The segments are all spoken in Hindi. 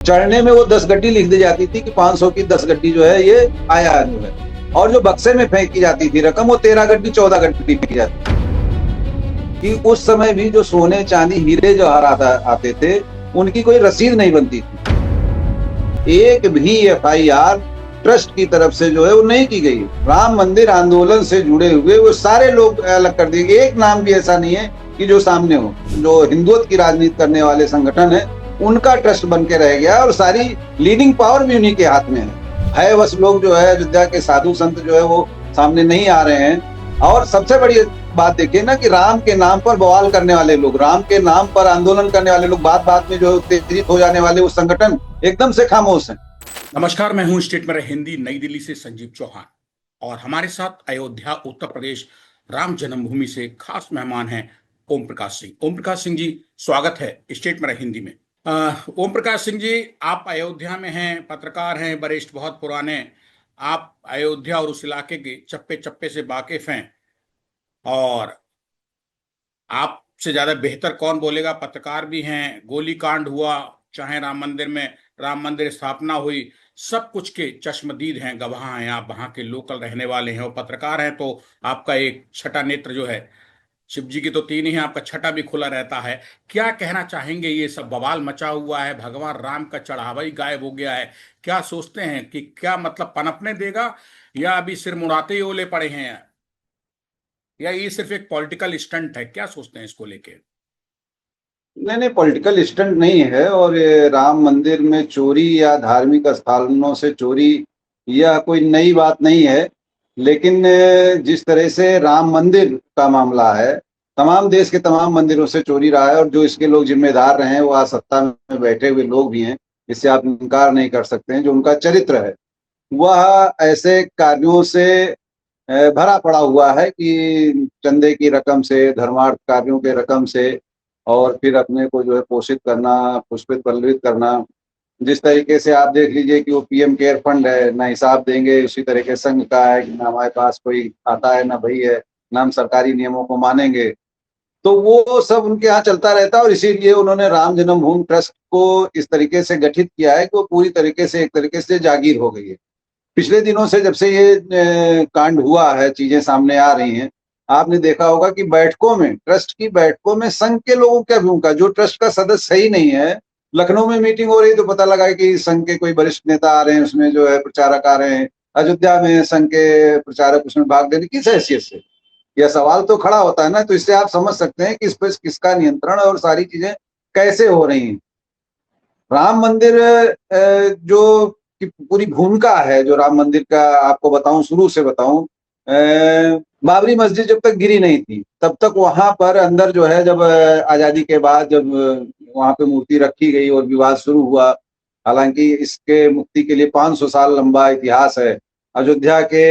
चढ़ने में वो 10 गड्डी लिख दी जाती थी कि 500 की 10 गड्डी जो है ये आया जो है, और जो बक्से में फेंकी जाती थी रकम वो 13 गड्डी 14 गड्डी फेंकी जाती थी। कि उस समय भी जो सोने चांदी हीरे जवाहरात आते थे उनकी कोई रसीद नहीं बनती थी। एक भी FIR ट्रस्ट की तरफ से जो है वो नहीं की गई। राम मंदिर आंदोलन से जुड़े हुए वो सारे लोग अलग कर दिए गए। एक नाम भी ऐसा नहीं है कि जो सामने हो। जो हिंदुत्व की राजनीति करने वाले संगठन है उनका ट्रस्ट बन के रह गया और सारी लीडिंग पावर भी उन्हीं के हाथ में है। बस लोग जो है अयोध्या के साधु संत जो है वो सामने नहीं आ रहे हैं। और सबसे बड़ी बात देखिए ना कि राम के नाम पर बवाल करने वाले लोग, राम के नाम पर आंदोलन करने वाले लोग, बात बात में जो है उत्तेजित हो जाने वाले वो संगठन एकदम से खामोश है। नमस्कार, मैं हूं स्टेट में हिंदी नई दिल्ली से संजीव चौहान और हमारे साथ अयोध्या उत्तर प्रदेश राम जन्मभूमि से खास मेहमान हैं ओम प्रकाश सिंह। ओम प्रकाश सिंह जी, स्वागत है स्टेट में हिंदी में। ओम प्रकाश सिंह जी, आप अयोध्या में हैं, पत्रकार हैं, वरिष्ठ, बहुत पुराने। आप अयोध्या और उस इलाके के चप्पे चप्पे से वाकिफ हैं और आपसे ज्यादा बेहतर कौन बोलेगा। पत्रकार भी हैं, गोलीकांड हुआ, चाहे राम मंदिर में राम मंदिर स्थापना हुई, सब कुछ के चश्मदीद हैं, गवाह हैं। आप वहां के लोकल रहने वाले हैं और पत्रकार हैं, तो आपका एक छठा नेत्र जो है, शिव जी की तो 3 ही है, आपका छठा भी खुला रहता है। क्या कहना चाहेंगे? ये सब बवाल मचा हुआ है, भगवान राम का चढ़ावा ही गायब हो गया है। क्या सोचते हैं कि क्या मतलब पनपने देगा या अभी सिर मुड़ाते ही ओले पड़े हैं, या ये सिर्फ एक पॉलिटिकल स्टंट है? क्या सोचते हैं इसको लेके? नहीं, पॉलिटिकल स्टंट नहीं है। और ये राम मंदिर में चोरी या धार्मिक स्थानों से चोरी यह कोई नई बात नहीं है। लेकिन जिस तरह से राम मंदिर का मामला है, तमाम देश के तमाम मंदिरों से चोरी रहा है और जो इसके लोग जिम्मेदार रहे हैं वो आज सत्ता में बैठे हुए लोग भी हैं, इससे आप इनकार नहीं कर सकते हैं। जो उनका चरित्र है वह ऐसे कार्यों से भरा पड़ा हुआ है कि चंदे की रकम से, धर्मार्थ कार्यों के रकम से, और फिर अपने को जो है पोषित करना, पुष्पित पल्लवित करना। जिस तरीके से आप देख लीजिए कि वो PM केयर फंड है, ना हिसाब देंगे, उसी तरीके संघ का है कि ना हमारे पास कोई आता है ना भई है, ना हम सरकारी नियमों को मानेंगे। तो वो सब उनके यहाँ चलता रहता है और इसीलिए उन्होंने राम जन्मभूमि ट्रस्ट को इस तरीके से गठित किया है कि वो पूरी तरीके से एक तरीके से जागीर हो गई है। पिछले दिनों से जब से ये कांड हुआ है, चीजें सामने आ रही हैं, आपने देखा होगा कि बैठकों में, ट्रस्ट की बैठकों में संघ के लोगों क्या भूमिका, जो ट्रस्ट का सदस्य सही नहीं है। लखनऊ में मीटिंग हो रही तो पता लगा कि संघ के कोई वरिष्ठ नेता आ रहे हैं, उसमें जो है प्रचारक आ रहे हैं। अयोध्या में संघ के प्रचारक उसमें भाग लेने किस हैसियत से, यह सवाल तो खड़ा होता है ना। तो इससे आप समझ सकते हैं कि इस पर किसका नियंत्रण और सारी चीजें कैसे हो रही हैं। राम मंदिर जो की पूरी भूमिका है, जो राम मंदिर का आपको बताऊं, शुरू से बताऊं, बाबरी मस्जिद जब तक गिरी नहीं थी तब तक वहां पर अंदर जो है, जब आजादी के बाद जब वहां पे मूर्ति रखी गई और विवाद शुरू हुआ, हालांकि इसके मुक्ति के लिए 500 साल लंबा इतिहास है। अयोध्या के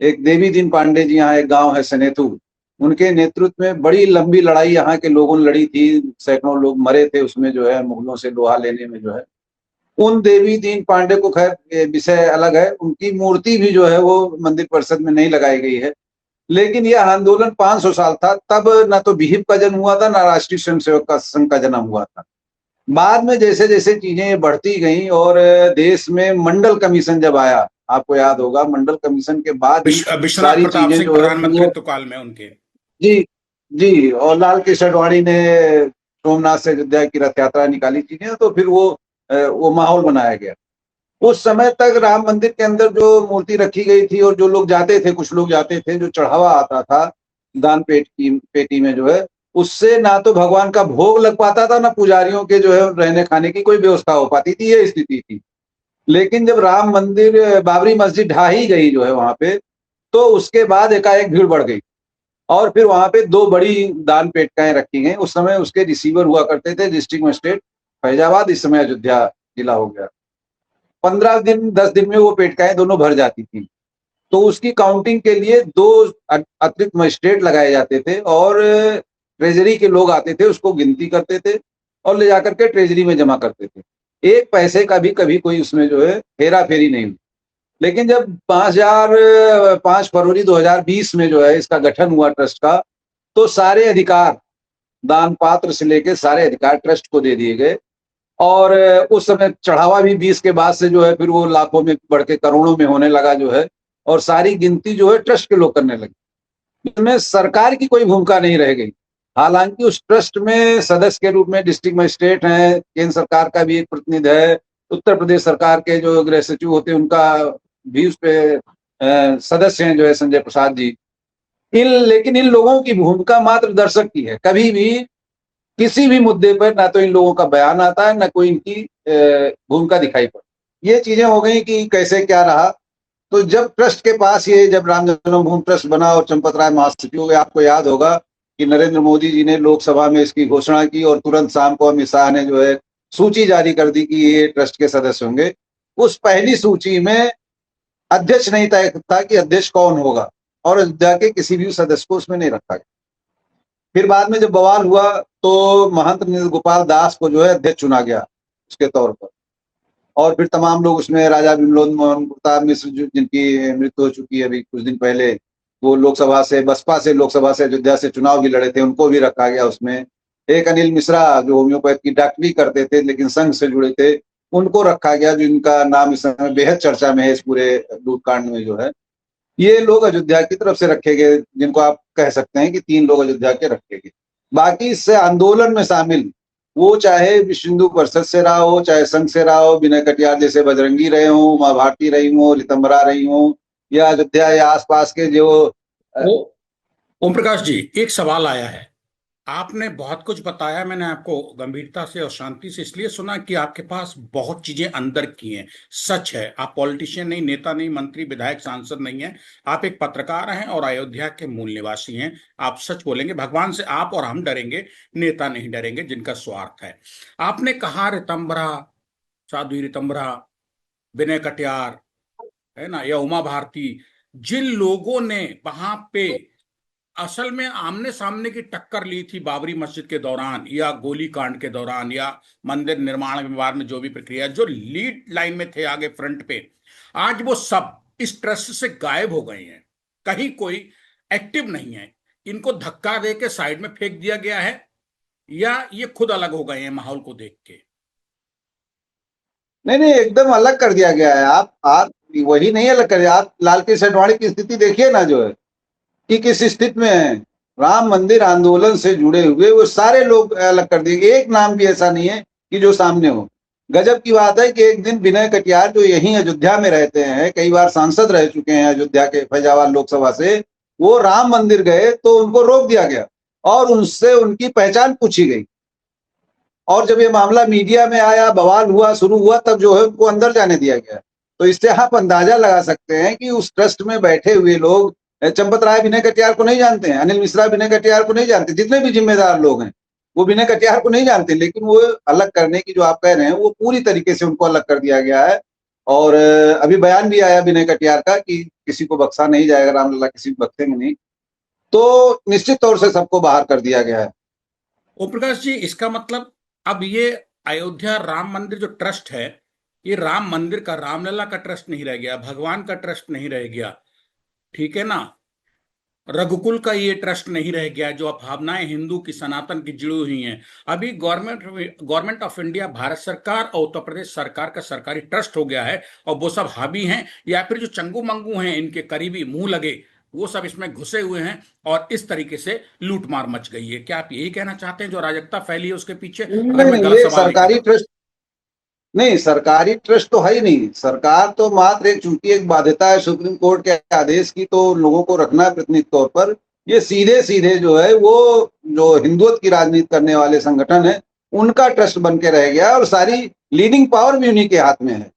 एक देवी दीन पांडे जी, यहाँ एक गांव है सनेतु, उनके नेतृत्व में बड़ी लंबी लड़ाई यहाँ के लोगों ने लड़ी थी। सैकड़ों लोग मरे थे उसमें जो है, मुगलों से लोहा लेने में जो है। उन देवी दीन पांडे को, खैर विषय अलग है, उनकी मूर्ति भी जो है वो मंदिर परिषद में नहीं लगाई गई है। लेकिन यह आंदोलन 500 साल था। तब न तो विहिप का जन्म हुआ था, ना राष्ट्रीय स्वयंसेवक का संघ का जन्म हुआ था। बाद में जैसे जैसे चीजें बढ़ती गई और देश में मंडल कमीशन जब आया, आपको याद होगा, मंडल कमीशन के बाद ही विश्वनाथ सारी प्रताप चीजें सिंह जो है प्रधानमंत्री काल में उनके। जी जी, और लाल कृष्ण आडवाणी ने सोमनाथ से अयोध्या की रथ यात्रा निकाली, चीजें, तो फिर वो माहौल बनाया गया। उस समय तक राम मंदिर के अंदर जो मूर्ति रखी गई थी और जो लोग जाते थे, कुछ लोग जाते थे, जो चढ़ावा आता था दान पेटी में जो है, उससे ना तो भगवान का भोग लग पाता था, ना पुजारियों के जो है रहने खाने की कोई व्यवस्था हो पाती थी। ये स्थिति थी। लेकिन जब राम मंदिर, बाबरी मस्जिद ढाई गई जो है वहां पे, तो उसके बाद एकाएक भीड़ बढ़ गई और फिर वहां पे 2 बड़ी दान पेटिकाएं रखी गई। उस समय उसके रिसीवर हुआ करते थे डिस्ट्रिक्ट मजिस्ट्रेट फैजाबाद, इस समय अयोध्या जिला हो गया। 15 दिन 10 दिन में वो पेटिकाएं दोनों भर जाती थी। तो उसकी काउंटिंग के लिए 2 अतिरिक्त मजिस्ट्रेट लगाए जाते थे और ट्रेजरी के लोग आते थे, उसको गिनती करते थे और ले जाकर के ट्रेजरी में जमा करते थे। 1 पैसे का भी कभी कोई उसमें जो है हेरा फेरी नहीं हुई। लेकिन जब 5 फरवरी 2020 में जो है इसका गठन हुआ ट्रस्ट का, तो सारे अधिकार, दान पात्र से लेके सारे अधिकार ट्रस्ट को दे दिए गए और उस समय चढ़ावा भी 20 के बाद से जो है फिर वो लाखों में बढ़ के करोड़ों में होने लगा जो है, और सारी गिनती जो है ट्रस्ट के लोग करने लगे। इसमें सरकार की कोई भूमिका नहीं रह गई। हालांकि उस ट्रस्ट में सदस्य के रूप में डिस्ट्रिक्ट मजिस्ट्रेट हैं, केंद्र सरकार का भी एक प्रतिनिधि है, उत्तर प्रदेश सरकार के जो गृह सचिव होते हैं उनका भी उस पे सदस्य हैं जो है संजय प्रसाद जी। लेकिन इन लोगों की भूमिका मात्र दर्शक की है। कभी भी किसी भी मुद्दे पर ना तो इन लोगों का बयान आता है, ना कोई इनकी भूमिका दिखाई पड़ती। ये चीजें हो गई कि कैसे क्या रहा। तो जब ट्रस्ट के पास ये जब राम जन्मभूमि ट्रस्ट बना और चंपत राय महासचिव हुए, आपको याद होगा कि नरेंद्र मोदी जी ने लोकसभा में इसकी घोषणा की और तुरंत शाम को अमित शाह ने जो है सूची जारी कर दी कि ये ट्रस्ट के सदस्य होंगे। उस पहली सूची में अध्यक्ष नहीं तय था कि अध्यक्ष कौन होगा, और अयोध्या के किसी भी सदस्य को उसमें नहीं रखा गया। फिर बाद में जब बवाल हुआ तो महंत नृत्य गोपाल दास को जो है अध्यक्ष चुना गया उसके तौर पर, और फिर तमाम लोग उसमें राजा विमलोद मोहन प्रताप मिश्र जिनकी मृत्यु हो चुकी है अभी कुछ दिन पहले, वो लोकसभा से बसपा से लोकसभा से अयोध्या से चुनाव भी लड़े थे, उनको भी रखा गया उसमें। एक अनिल मिश्रा जो होम्योपैथ की डॉक्टरी करते थे लेकिन संघ से जुड़े थे, उनको रखा गया, जिनका नाम इस समय बेहद चर्चा में है इस पूरे लूटकांड में जो है। ये लोग अयोध्या की तरफ से रखे गए, जिनको आप कह सकते हैं कि 3 लोग अयोध्या के रखे गए। बाकी इससे आंदोलन में शामिल वो चाहे विश्व हिंदू परिषद से रहा हो, चाहे संघ से रहा हो, विनय कटियार जैसे बजरंगी रहे हो, उमा भारती रही हो, रितंबरा रही हो, या अयोध्या या आसपास के जो ओम प्रकाश जी, एक सवाल आया है। आपने बहुत कुछ बताया, मैंने आपको गंभीरता से और शांति से इसलिए सुना कि आपके पास बहुत चीजें अंदर की हैं। सच है, आप पॉलिटिशियन नहीं, नेता नहीं, मंत्री विधायक सांसद नहीं हैं, आप एक पत्रकार हैं और अयोध्या के मूल निवासी हैं। आप सच बोलेंगे, भगवान से आप और हम डरेंगे, नेता नहीं डरेंगे जिनका स्वार्थ है। आपने कहा रितंबरा, साध्वी रितंबरा, विनय कटियार, है ना, या उमा भारती, जिन लोगों ने वहां पे असल में आमने सामने की टक्कर ली थी बाबरी मस्जिद के दौरान या गोली कांड के दौरान या मंदिर निर्माण विवाद में, जो भी प्रक्रिया, जो लीड लाइन में थे आगे फ्रंट पे, आज वो सब इस ट्रस्ट से गायब हो गए हैं। कहीं कोई एक्टिव नहीं है। इनको धक्का दे के साइड में फेंक दिया गया है या ये खुद अलग हो गए हैं माहौल को देख के? नहीं नहीं, एकदम अलग कर दिया गया है। आप वही नहीं अलग कर, आप लाल कृष्ण आडवाणी की स्थिति देखिए ना जो है कि किस स्थिति में है। राम मंदिर आंदोलन से जुड़े हुए वो सारे लोग अलग कर दिए, एक नाम भी ऐसा नहीं है कि जो सामने हो। गजब की बात है कि एक दिन विनय कटियार जो यहीं अयोध्या में रहते हैं, कई बार सांसद रह चुके हैं अयोध्या के फैजाबाद लोकसभा से, वो राम मंदिर गए तो उनको रोक दिया गया और उनसे उनकी पहचान पूछी गई। और जब ये मामला मीडिया में आया, बवाल हुआ, शुरू हुआ, तब जो है उनको अंदर जाने दिया गया। तो इससे आप अंदाजा लगा सकते हैं कि उस ट्रस्ट में बैठे हुए लोग चंपत राय विनय कटियार को नहीं जानते हैं, अनिल मिश्रा विनय कटियार को नहीं जानते, जितने भी जिम्मेदार लोग हैं वो विनय कटियार को नहीं जानते। लेकिन वो अलग करने की जो आप कह रहे हैं, वो पूरी तरीके से उनको अलग कर दिया गया है। और अभी बयान भी आया विनय कटियार का कि किसी को बख्शा नहीं जाएगा, रामलला किसी को बख्शेंगे नहीं। तो निश्चित तौर से सबको बाहर कर दिया गया है। ओम प्रकाश जी, इसका मतलब अब ये अयोध्या राम मंदिर जो ट्रस्ट है, ये राम मंदिर का, रामलला का ट्रस्ट नहीं रह गया, भगवान का ट्रस्ट नहीं रह गया, ठीक है ना, रघुकुल का ये ट्रस्ट नहीं रह गया, जो भावनाएं हिंदू की सनातन की जुड़ी हुई हैं। अभी गवर्नमेंट ऑफ इंडिया, भारत सरकार और उत्तर प्रदेश सरकार का सरकारी ट्रस्ट हो गया है, और वो सब हावी हैं, या फिर जो चंगू मंगू हैं, इनके करीबी मुंह लगे, वो सब इसमें घुसे हुए हैं और इस तरीके से लूटमार मच गई है। क्या आप यही कहना चाहते हैं, जो अराजकता फैली है उसके पीछे? अगर मैं नहीं, गलत ये सवाल नहीं कर सरकारी रहा हूं। ट्रस्ट नहीं, सरकारी ट्रस्ट तो है ही नहीं। सरकार तो मात्र एक, चूंकि एक बाध्यता है सुप्रीम कोर्ट के आदेश की, तो लोगों को रखना है प्रतिनिधि तौर पर। ये सीधे सीधे जो है वो जो हिंदुत्व की राजनीति करने वाले संगठन है उनका ट्रस्ट बन के रह गया, और सारी लीडिंग पावर भी उन्हीं के हाथ में है।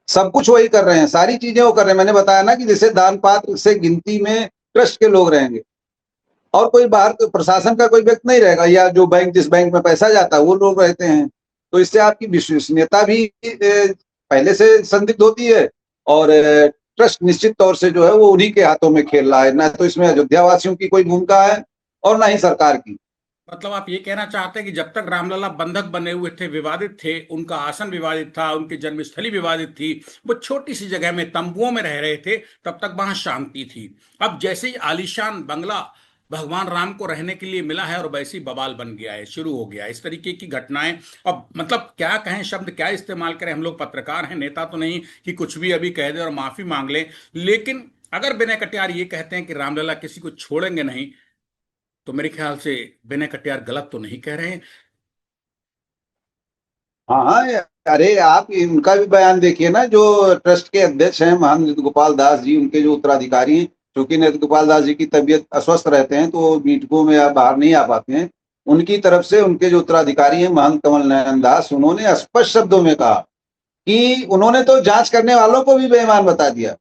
सब कुछ वही कर रहे हैं, सारी चीजें वो कर रहे हैं। मैंने बताया ना कि जैसे दान पात्र से गिनती में ट्रस्ट के लोग रहेंगे, और कोई बाहर प्रशासन का कोई व्यक्ति नहीं रहेगा, या जो बैंक, जिस बैंक में पैसा जाता है वो लोग रहते हैं। तो इससे आपकी विश्वसनीयता भी पहले से संदिग्ध होती है, और ट्रस्ट निश्चित तौर से जो है वो उन्हीं के हाथों में खेल रहा है। ना तो इसमें अयोध्या वासियों की कोई भूमिका है और ना ही सरकार की। मतलब आप ये कहना चाहते हैं कि जब तक रामलला बंधक बने हुए थे, विवादित थे, उनका आसन विवादित था, उनकी जन्मस्थली विवादित थी, वो छोटी सी जगह में तंबुओं में रह रहे थे, तब तक वहां शांति थी। अब जैसे ही आलीशान बंगला भगवान राम को रहने के लिए मिला है और वैसे ही बवाल बन गया है, शुरू हो गया है इस तरीके की घटनाएं। अब मतलब क्या कहें, शब्द क्या इस्तेमाल करें, हम लोग पत्रकार हैं, नेता तो नहीं कि कुछ भी अभी कह दे और माफी मांग ले। लेकिन अगर विनय कटियार ये कहते हैं कि रामलला किसी को छोड़ेंगे नहीं, तो मेरे ख्याल से विनय कटियार गलत तो नहीं कह रहे हैं। हाँ हाँ अरे आप उनका भी बयान देखिए ना, जो ट्रस्ट के अध्यक्ष हैं महान नृत्य गोपाल दास जी, उनके जो उत्तराधिकारी हैं, क्योंकि नृत्य गोपाल दास जी की तबीयत अस्वस्थ रहते हैं तो वो मीटिंगों में या बाहर नहीं आ पाते हैं। उनकी तरफ से उनके जो उत्तराधिकारी हैं महंत कमल नयन दास, उन्होंने स्पष्ट शब्दों में कहा कि उन्होंने तो जांच करने वालों को भी बेईमान बता दिया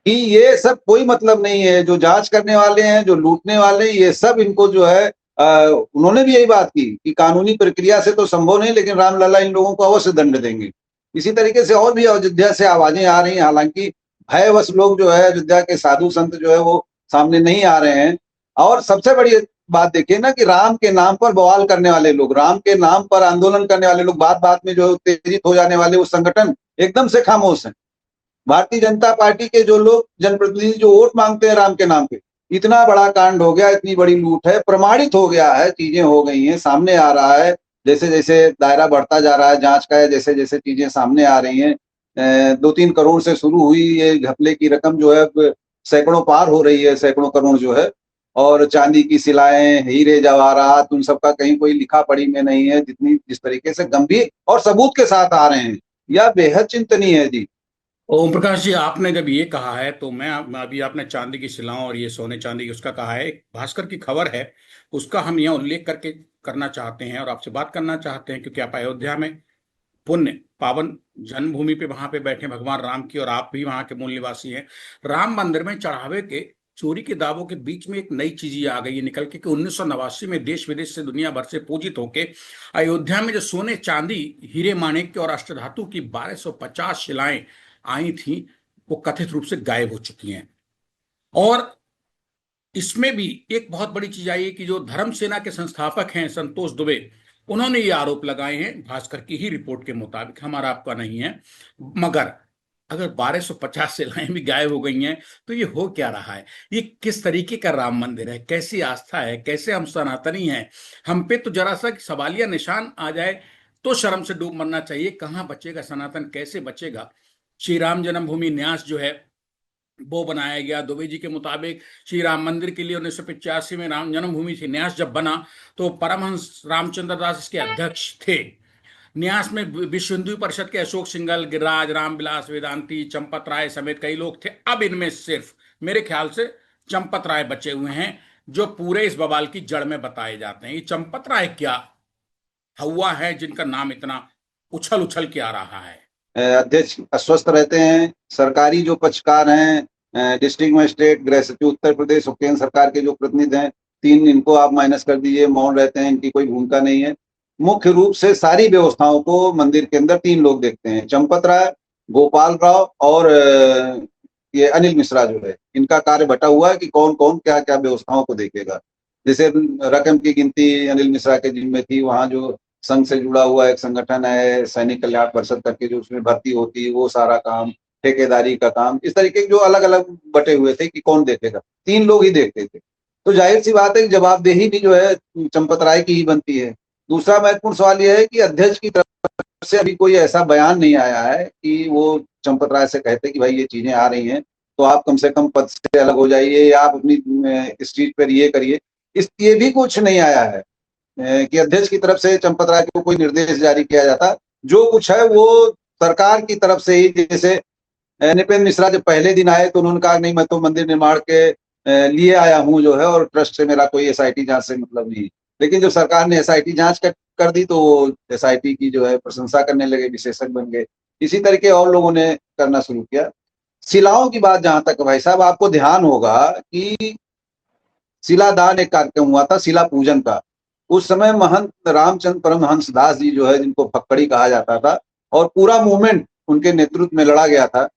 कि ये सब कोई मतलब नहीं है, जो जांच करने वाले हैं, जो लूटने वाले हैं, ये सब इनको जो है उन्होंने भी यही बात की कि कानूनी प्रक्रिया से तो संभव नहीं, लेकिन रामलला इन लोगों को अवश्य दंड देंगे। इसी तरीके से और भी अयोध्या से आवाजें आ रही हैं, हालांकि भयवश लोग जो है, अयोध्या के साधु संत जो है वो सामने नहीं आ रहे हैं। और सबसे बड़ी बात देखिए ना कि राम के नाम पर बवाल करने वाले लोग, राम के नाम पर आंदोलन करने वाले लोग, बात बात में जो उत्तेजित हो जाने वाले वो संगठन एकदम से खामोश है। भारतीय जनता पार्टी के जो लोग जनप्रतिनिधि जो वोट मांगते हैं राम के नाम पे, इतना बड़ा कांड हो गया, इतनी बड़ी लूट है, प्रमाणित हो गया है, चीजें हो गई हैं, सामने आ रहा है। जैसे जैसे दायरा बढ़ता जा रहा है जांच का, जैसे जैसे चीजें सामने आ रही हैं, 2-3 करोड़ से शुरू हुई ये घपले की रकम जो है अब सैकड़ों पार हो रही है, सैकड़ों करोड़ जो है। और चांदी की सिलाएं, हीरे जवाहरात, उन सबका कहीं कोई लिखा पढ़ी में नहीं है। जितनी जिस तरीके से गंभीर और सबूत के साथ आ रहे हैं, यह बेहद चिंतनीय है जी। ओम प्रकाश जी, आपने जब ये कहा है तो मैं अभी आपने चांदी की शिलाओं और ये सोने चांदी की उसका कहा है, एक भास्कर की खबर है, उसका हम यहाँ उल्लेख करके करना चाहते हैं और आपसे बात करना चाहते हैं, क्योंकि आप अयोध्या में पुण्य पावन जन्मभूमि पे वहां पे बैठे भगवान राम की, और आप भी वहां के मूल निवासी हैं। राम मंदिर में चढ़ावे के चोरी के दावों के बीच में एक नई चीज ये आ गई है निकल के कि 1989 में देश विदेश से दुनिया भर से पूजित होके अयोध्या में जो सोने चांदी हीरे माणिक्य और अष्टधातु की 1250 शिलाएं आई थी, वो कथित रूप से गायब हो चुकी हैं। और इसमें भी एक बहुत बड़ी चीज आई है कि जो धर्म सेना के संस्थापक हैं संतोष दुबे, उन्होंने ये आरोप लगाए हैं भास्कर की ही रिपोर्ट के मुताबिक, हमारा आपका नहीं है। मगर अगर 1250 शिलाएं भी गायब हो गई हैं तो ये हो क्या रहा है? ये किस तरीके का राम मंदिर है? कैसी आस्था है? कैसे हम सनातनी हैं? हम पे तो जरा सा सवालिया निशान आ जाए तो शर्म से डूब मरना चाहिए। कहाँ बचेगा सनातन, कैसे बचेगा? श्री राम जन्मभूमि न्यास जो है वो बनाया गया दुबे जी के मुताबिक। श्री राम मंदिर के लिए 1985 में राम जन्मभूमि से न्यास जब बना तो परमहंस रामचंद्र दास इसके अध्यक्ष थे। न्यास में विश्व हिंदू परिषद के अशोक सिंघल, गिरिराज, रामविलास वेदांती, चंपत राय समेत कई लोग थे। अब इनमें सिर्फ मेरे ख्याल से चंपत राय बचे हुए हैं जो पूरे इस बवाल की जड़ में बताए जाते हैं। ये चंपत राय क्या हुआ है जिनका नाम इतना उछल उछल के आ रहा है? अध्यक्ष अस्वस्थ रहते हैं, सरकारी जो पक्षकार हैं, डिस्ट्रिक्ट मजिस्ट्रेट, गृह सचिव उत्तर प्रदेश और केंद्र सरकार के जो प्रतिनिधि हैं, 3 इनको आप माइनस कर दीजिए, मौन रहते हैं, इनकी कोई भूमिका नहीं है। मुख्य रूप से सारी व्यवस्थाओं को मंदिर के अंदर 3 लोग देखते हैं, चंपत राय, गोपाल राव और ये अनिल मिश्रा जो है, इनका कार्य बटा हुआ है कि कौन कौन क्या क्या व्यवस्थाओं को देखेगा। जैसे रकम की गिनती अनिल मिश्रा के जिम्मे थी, वहां जो संघ से जुड़ा हुआ एक संगठन है सैनिक कल्याण परिषद करके, जो उसमें भर्ती होती है, वो सारा काम, ठेकेदारी का काम, इस तरीके के जो अलग अलग बटे हुए थे कि कौन देखेगा, 3 लोग ही देखते थे। तो जाहिर सी बात है कि जवाबदेही भी जो है चंपत राय की ही बनती है। दूसरा महत्वपूर्ण सवाल यह है कि अध्यक्ष की तरफ से अभी कोई ऐसा बयान नहीं आया है कि वो चंपत राय से कहते कि भाई ये चीजें आ रही हैं तो आप कम से कम पद से अलग हो जाइए या आप अपनी स्ट्रीट पर ये करिए। इस ये भी कुछ नहीं आया है कि अध्यक्ष की तरफ से चंपत राय को कोई निर्देश जारी किया जाता। जो कुछ है वो सरकार की तरफ से ही, जैसे नृपेंद्र मिश्रा जब पहले दिन आए तो उन्होंने कहा नहीं मैं तो मंदिर निर्माण के लिए आया हूं जो है, और ट्रस्ट से मेरा कोई एसआईटी जांच से मतलब नहीं। लेकिन जब सरकार ने एसआईटी जांच कर दी तो एसआईटी की जो है प्रशंसा करने लगे, विशेषज्ञ बन गए। इसी तरीके और लोगों ने करना शुरू किया। शिलाओं की बात जहां तक भाई साहब, आपको ध्यान होगा कि शिलादान एक कार्यक्रम हुआ था, शिला पूजन का। उस समय महंत रामचंद्र परमहंस दास जी जो है, जिनको फक्कड़ी कहा जाता था, और पूरा मूवमेंट उनके नेतृत्व में लड़ा गया था।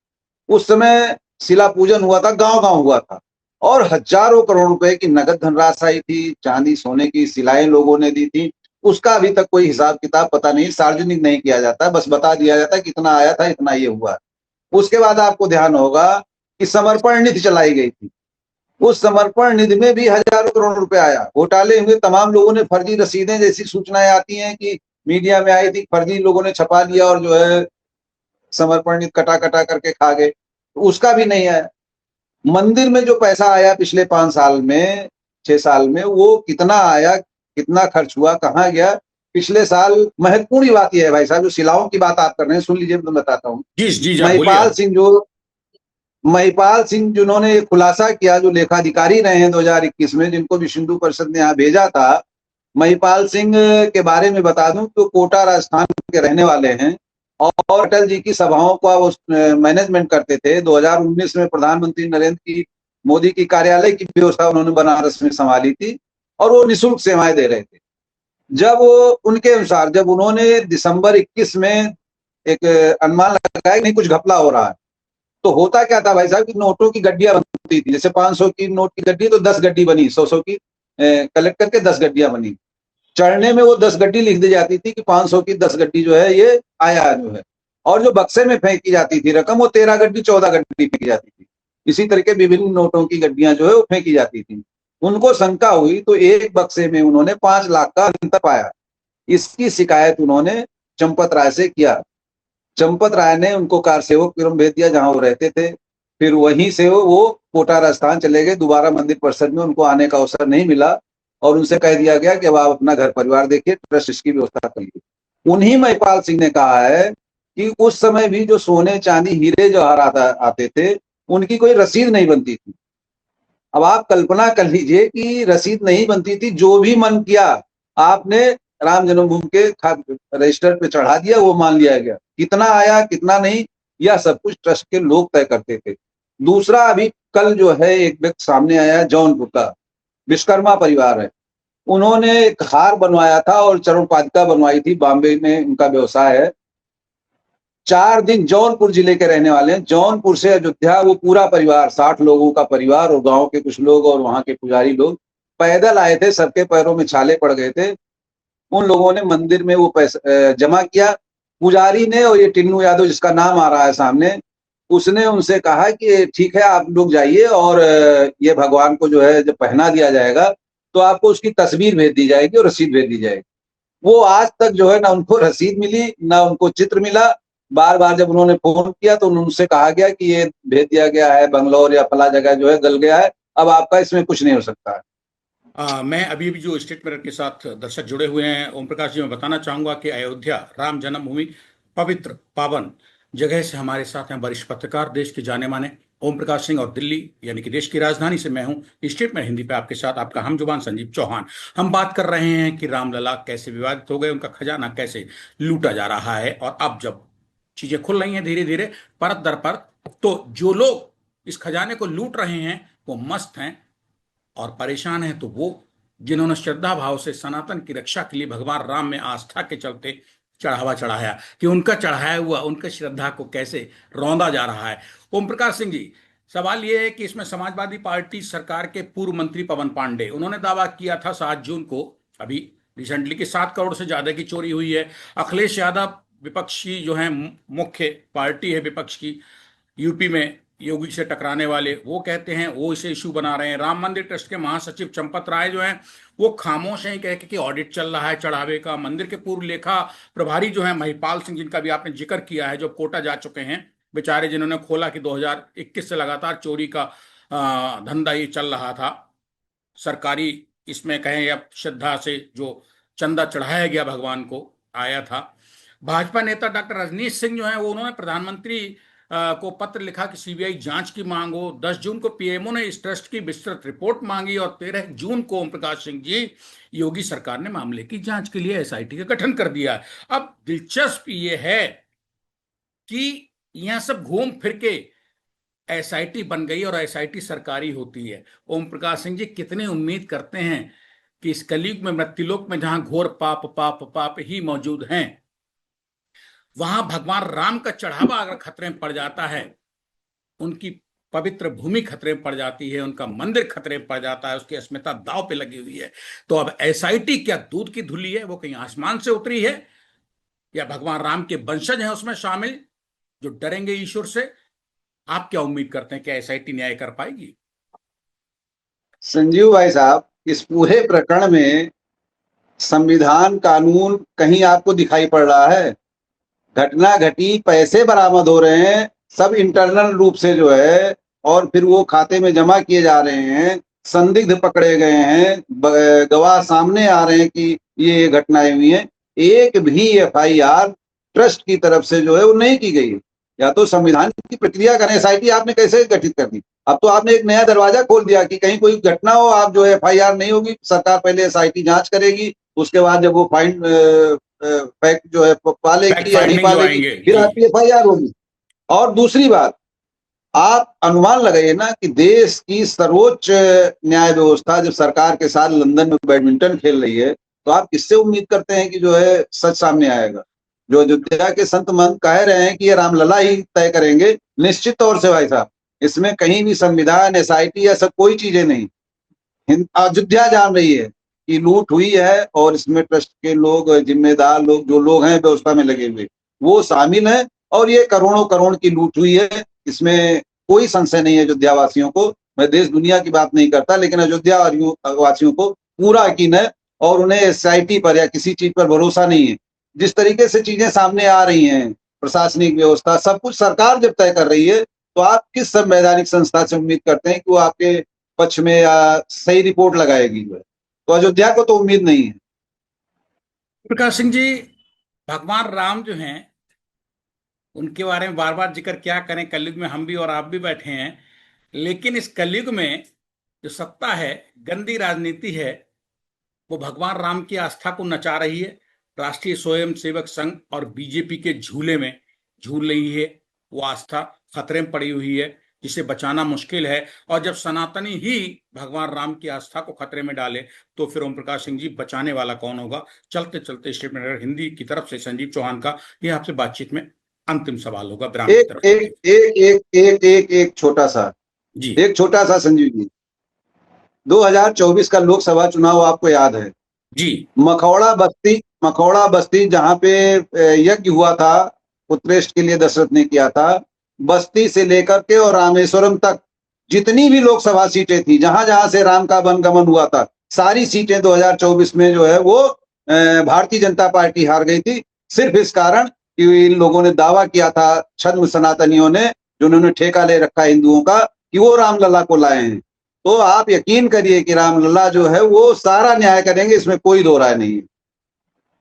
उस समय शिला पूजन हुआ था, गांव गांव हुआ था, और हजारों करोड़ रुपए की नगद धनराशि आई थी, चांदी सोने की शिलाएं लोगों ने दी थी। उसका अभी तक कोई हिसाब किताब पता नहीं, सार्वजनिक नहीं किया जाता, बस बता दिया जाता है कि इतना आया था, इतना ये हुआ। उसके बाद आपको ध्यान होगा कि समर्पण निधि चलाई गई थी। उस समर्पण निधि में भी हजारों करोड़ रुपए आया। घोटाले हुए, तमाम लोगों ने फर्जी रसीदें, जैसी सूचनाएं आती हैं कि मीडिया में आई थी, फर्जी लोगों ने छपा लिया और जो है समर्पण निधि कटा कटा करके खा गए, तो उसका भी नहीं आया। मंदिर में जो पैसा आया पिछले 5 साल में, 6 साल में, वो कितना आया, कितना खर्च हुआ, कहाँ गया? पिछले साल महत्वपूर्ण बात यह है भाई साहब, जो शिलाओं की बात आप कर रहे हैं, सुन लीजिए, मैं बताता हूँ। जी जी आप बोलिए महिपाल आप। सिंह जो महिपाल सिंह जिन्होंने ये खुलासा किया, जो लेखाधिकारी रहे हैं 2021 में, जिनको भी सिंधु परिषद ने यहाँ भेजा था, महिपाल सिंह के बारे में बता दूं तो कोटा राजस्थान के रहने वाले हैं और अटल जी की सभाओं का वो मैनेजमेंट करते थे। 2019 में प्रधानमंत्री नरेंद्र मोदी की कार्यालय की व्यवस्था उन्होंने बनारस में संभाली थी और वो निःशुल्क सेवाएं दे रहे थे। जब उनके अनुसार, जब उन्होंने दिसंबर 21 में एक अनुमान लगाया नहीं, कुछ घपला हो रहा है, तो होता क्या था भाई साहब कि नोटों की गड्डियां बनती थी। जैसे 500 की नोट की गड्डी तो 10 गड्डी बनी, 100 की कलेक्ट करके 10 गड्डियां बनी। चढ़ने में वो 10 गड्डी लिख दी जाती थी कि 500 की 10 गड्डी जो है ये आया जो है, और जो बक्से में फेंकी जाती थी रकम, वो 13 गड्डी 14 गड्डी फेंकी जाती थी। इसी तरह के विभिन्न नोटों की गड्डियां जो है वो फेंकी जाती थी। उनको शंका हुई तो एक बक्से में उन्होंने 5 लाख का अंतर पाया। इसकी शिकायत उन्होंने चंपत राय से किया। चंपत राय ने उनको कार सेवक पुरम भेज दिया जहां वो रहते थे। फिर वहीं से वो कोटा राजस्थान चले गए। दोबारा मंदिर परिषद में उनको आने का अवसर नहीं मिला और उनसे कह दिया गया कि अब आप अपना घर परिवार देखिए, ट्रस्ट इसकी व्यवस्था करिए। उन्हीं महिपाल सिंह ने कहा है कि उस समय भी जो सोने चांदी हीरे जवाहरात आते थे, उनकी कोई रसीद नहीं बनती थी। अब आप कल्पना कर लीजिए कि रसीद नहीं बनती थी, जो भी मन किया आपने राम जन्मभूमि के रजिस्टर पे चढ़ा दिया, वो मान लिया गया। कितना आया कितना नहीं, यह सब कुछ ट्रस्ट के लोग तय करते थे। दूसरा, अभी कल जो है एक व्यक्ति सामने आया जौनपुर का, विश्वकर्मा परिवार है। उन्होंने एक हार बनवाया था और चरण पादुका बनवाई थी, बॉम्बे में उनका व्यवसाय है। 4 दिन, जौनपुर जिले के रहने वाले हैं, जौनपुर से अयोध्या वो पूरा परिवार, 60 लोगों का परिवार और गांव के कुछ लोग और वहां के पुजारी लोग पैदल आए थे। सबके पैरों में छाले पड़ गए थे। उन लोगों ने मंदिर में वो पैसा जमा किया। पुजारी ने, और ये टिन्नू यादव जिसका नाम आ रहा है सामने, उसने उनसे कहा कि ठीक है आप लोग जाइए और ये भगवान को जो है जब पहना दिया जाएगा तो आपको उसकी तस्वीर भेज दी जाएगी और रसीद भेज दी जाएगी। वो आज तक जो है ना उनको रसीद मिली ना उनको चित्र मिला। बार बार जब उन्होंने फोन किया तो उनसे कहा गया कि ये भेज दिया गया है, बंगलौर या फला जगह जो है गल गया है, अब आपका इसमें कुछ नहीं हो सकता है। मैं अभी भी जो स्टेट मिरर के साथ दर्शक जुड़े हुए हैं, ओम प्रकाश जी, मैं बताना चाहूंगा कि अयोध्या राम जन्मभूमि पवित्र पावन जगह से हमारे साथ हैं वरिष्ठ पत्रकार, देश के जाने माने ओम प्रकाश सिंह, और दिल्ली यानी कि देश की राजधानी से मैं हूं स्टेट में हिंदी पे आपके साथ आपका हम जुबान संजीव चौहान। हम बात कर रहे हैं कि रामलला कैसे विवादित हो गए, उनका खजाना कैसे लूटा जा रहा है, और अब जब चीजें खुल रही हैं धीरे धीरे परत दर परत, तो जो लोग इस खजाने को लूट रहे हैं वो मस्त हैं और परेशान है तो वो जिन्होंने श्रद्धा भाव से सनातन की रक्षा के लिए भगवान राम में आस्था के चलते चढ़ावा चढ़ाया, कि उनका चढ़ाया हुआ उनके श्रद्धा को कैसे रौंदा जा रहा है। ओम प्रकाश सिंह जी, सवाल यह है कि इसमें समाजवादी पार्टी सरकार के पूर्व मंत्री पवन पांडे, उन्होंने दावा किया था 7 जून को, अभी रिसेंटली, कि 7 करोड़ से ज्यादा की चोरी हुई है। अखिलेश यादव विपक्षी जो है, मुख्य पार्टी है विपक्ष की यूपी में योगी से टकराने वाले, वो कहते हैं वो इसे इशू बना रहे हैं। राम मंदिर ट्रस्ट के महासचिव चंपत राय जो हैं वो खामोश हैं, कह के कि ऑडिट चल रहा है चढ़ावे का। मंदिर के पूर्व लेखा प्रभारी जो हैं महिपाल सिंह, जिनका भी आपने जिक्र किया है, जो कोटा जा चुके हैं बेचारे, जिन्होंने खोला कि 2021 से लगातार चोरी का धंधा ये चल रहा था सरकारी, इसमें कहें या श्रद्धा से जो चंदा चढ़ाया गया भगवान को आया था। भाजपा नेता डॉक्टर रजनीश सिंह जो है वो, उन्होंने प्रधानमंत्री को पत्र लिखा कि सीबीआई जांच की मांग हो। 10 जून को पीएमओ ने इस ट्रस्ट की विस्तृत रिपोर्ट मांगी और 13 जून को ओम प्रकाश सिंह जी, योगी सरकार ने मामले की जांच के लिए एसआईटी का गठन कर दिया है। अब दिलचस्प ये है कि यहां सब घूम फिर के एसआईटी बन गई और एसआईटी सरकारी होती है। ओम प्रकाश सिंह जी, कितनी उम्मीद करते हैं कि इस कलयुग में, मृत्युलोक में, जहां घोर पाप पाप पाप ही मौजूद हैं, वहां भगवान राम का चढ़ावा अगर खतरे में पड़ जाता है, उनकी पवित्र भूमि खतरे में पड़ जाती है, उनका मंदिर खतरे में पड़ जाता है, उसकी अस्मिता दांव पे लगी हुई है, तो अब एसआईटी क्या दूध की धुली है, वो कहीं आसमान से उतरी है, या भगवान राम के वंशज हैं उसमें शामिल जो डरेंगे ईश्वर से? आप क्या उम्मीद करते हैं कि एसआईटी न्याय कर पाएगी? संजीव भाई साहब, इस पूरे प्रकरण में संविधान कानून कहीं आपको दिखाई पड़ रहा है? घटना घटी, पैसे बरामद हो रहे हैं, सब इंटरनल रूप से जो है, और फिर वो खाते में जमा किए जा रहे हैं, संदिग्ध पकड़े गए हैं, गवाह सामने आ रहे हैं कि ये घटनाएं हुई हैं। एक भी एफआईआर ट्रस्ट की तरफ से जो है वो नहीं की गई है। या तो संविधान की प्रक्रिया करें। एसआईटी आपने कैसे गठित कर दी? अब तो आपने एक नया दरवाजा खोल दिया कि कहीं कोई घटना हो, आप जो है एफआईआर नहीं होगी, सरकार पहले एसआईटी जांच करेगी, उसके बाद जब वो फाइन फैक्ट जो है फैक्ट पालेगी या नहीं फाइंडिंग जो पालेगी, आएंगे फिर जी। आपकी एफआईआर होगी। और दूसरी बात, आप अनुमान लगाइए ना कि देश की सर्वोच्च न्याय व्यवस्था जब सरकार के साथ लंदन में बैडमिंटन खेल रही है, तो आप किससे उम्मीद करते हैं कि जो है सच सामने आएगा? जो अयोध्या के संत महंत कह रहे हैं कि ये रामलला ही तय करेंगे, निश्चित तौर से भाई साहब, इसमें कहीं भी संविधान, एसआईटी, ऐसा कोई चीजें नहीं। अयोध्या जान रही है कि लूट हुई है, और इसमें ट्रस्ट के लोग, जिम्मेदार लोग, जो लोग हैं व्यवस्था में लगे हुए, वो शामिल हैं, और ये करोड़ों करोड़ की लूट हुई है। इसमें कोई संशय नहीं है अयोध्या वासियों को। मैं देश दुनिया की बात नहीं करता, लेकिन अयोध्या वासियों को पूरा यकीन है, और उन्हें एसआईटी पर या किसी चीज पर भरोसा नहीं है। जिस तरीके से चीजें सामने आ रही हैं, प्रशासनिक व्यवस्था, सब कुछ सरकार जब तय कर रही है, तो आप किस संवैधानिक संस्था से उम्मीद करते हैं कि वो आपके पक्ष में या सही रिपोर्ट लगाएगी? तो अयोध्या को तो उम्मीद नहीं है। प्रकाश सिंह जी, भगवान राम जो हैं उनके बारे में बार बार जिक्र क्या करें, कलयुग में हम भी और आप भी बैठे हैं। लेकिन इस कलयुग में जो सत्ता है, गंदी राजनीति है, वो भगवान राम की आस्था को नचा रही है। राष्ट्रीय स्वयंसेवक संघ और बीजेपी के झूले में झूल रही है। वो आस्था खतरे में पड़ी हुई है, जिसे बचाना मुश्किल है। और जब सनातनी ही भगवान राम की आस्था को खतरे में डाले, तो फिर ओम प्रकाश सिंह जी, बचाने वाला कौन होगा? चलते चलते स्टेटमेंट हिंदी की तरफ से संजीव चौहान का ये आपसे बातचीत में अंतिम सवाल होगा, विराम की एक तरफ एक चलते एक एक एक एक एक छोटा सा, जी। संजीव जी, 2024 का लोकसभा चुनाव आपको याद है? जी। मखौड़ा बस्ती जहां पे यज्ञ हुआ था, उत्कृष्ट के लिए दशरथ ने किया था, बस्ती से लेकर के और रामेश्वरम तक जितनी भी लोकसभा सीटें थी, जहां जहां से राम का वनगमन हुआ था, सारी सीटें 2024 में जो है वो भारतीय जनता पार्टी हार गई थी। सिर्फ इस कारण कि इन लोगों ने दावा किया था, छद्म सनातनियों ने, जिन्होंने ठेका ले रखा है हिंदुओं का, कि वो रामलला को लाए हैं। तो आप यकीन करिए कि रामलला जो है वो सारा न्याय करेंगे, इसमें कोई दो राय नहीं है।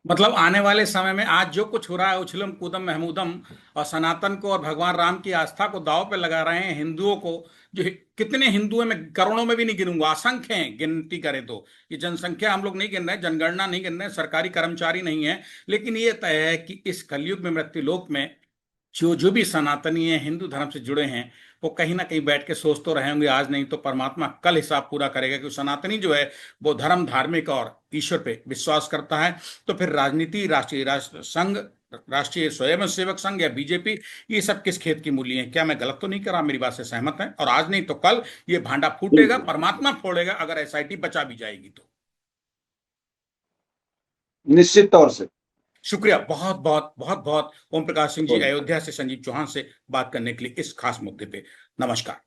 मतलब आने वाले समय में आज जो कुछ हो रहा है, उछलम कूदम महमूदम, और सनातन को और भगवान राम की आस्था को दांव पे लगा रहे हैं हिंदुओं को, जो कितने हिंदुओं में, करोड़ों में भी नहीं गिनूंगा, असंख्य हैं गिनती करें तो। ये जनसंख्या हम लोग नहीं गिन रहे, जनगणना नहीं गिन रहे, सरकारी कर्मचारी नहीं है। लेकिन ये तय है कि इस कलयुग में, मृत्युलोक में, जो जो भी सनातनी है, हिंदू धर्म से जुड़े हैं, वो कहीं ना कहीं बैठ के सोच तो रहे होंगे, आज नहीं तो परमात्मा कल हिसाब पूरा करेगा। क्योंकि सनातनी जो है वो धर्म, धार्मिक और ईश्वर पे विश्वास करता है। तो फिर राजनीति, राष्ट्रीय राष्ट्र संघ, राष्ट्रीय स्वयंसेवक संघ या बीजेपी, ये सब किस खेत की मूली है? क्या मैं गलत तो नहीं कर रहा? मेरी बात से सहमत है? और आज नहीं तो कल ये भांडा फूटेगा, बिल्कुल, परमात्मा फोड़ेगा, अगर एसआईटी बचा भी जाएगी तो। निश्चित तौर से। शुक्रिया, बहुत बहुत बहुत बहुत ओम प्रकाश सिंह जी, बोलिए। अयोध्या से संजीव चौहान से बात करने के लिए इस खास मुद्दे पे। नमस्कार।